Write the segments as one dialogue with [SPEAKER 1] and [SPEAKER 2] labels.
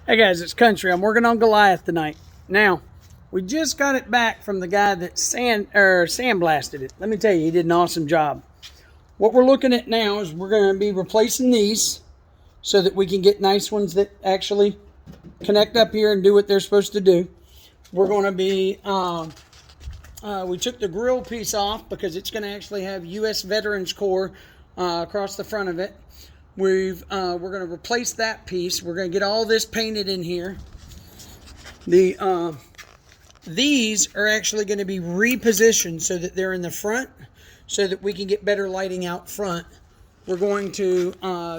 [SPEAKER 1] Hey guys, it's Country. I'm working on Goliath tonight. Now, we just got it back from the guy that sandblasted it. Let me tell you, he did an awesome job. What we're looking at now is we're going to be replacing these so that we can get nice ones that actually connect up here and do what they're supposed to do. We're going to be, we took the grill piece off because it's going to actually have US Veterans Corps across the front of it. We're going to replace that piece. We're going to get all this painted in here. These are actually going to be repositioned so that they're in the front, so that we can get better lighting out front. We're going to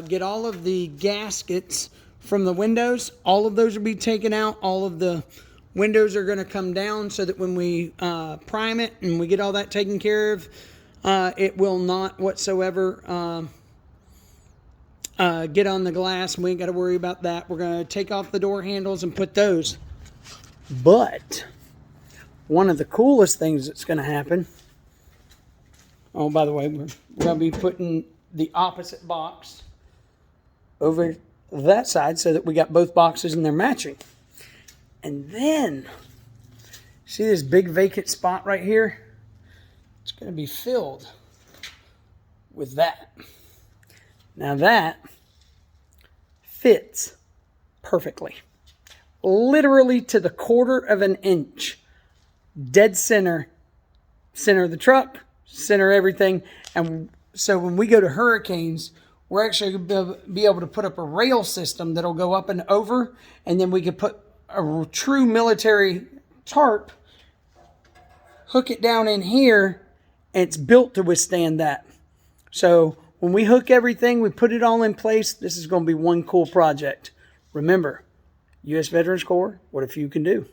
[SPEAKER 1] get all of the gaskets from the windows. All of those will be taken out. All of the windows are going to come down so that when we prime it and we get all that taken care of, it will not whatsoever get on the glass. We ain't got to worry about that. We're going to take off the door handles and put those. But one of the coolest things that's going to happen, oh, by the way, we're going to be putting the opposite box over that side so that we got both boxes and they're matching. And then, see this big vacant spot right here? It's going to be filled with that. Now that fits perfectly. Literally to the 1/4 of an inch. Dead center. Center of the truck, center everything. And so when we go to hurricanes, we're actually going to be able to put up a rail system that'll go up and over. And then we could put a true military tarp, hook it down in here, and it's built to withstand that. So when we hook everything, we put it all in place, this is going to be one cool project. Remember, U.S. Veterans Corps, what a few can do.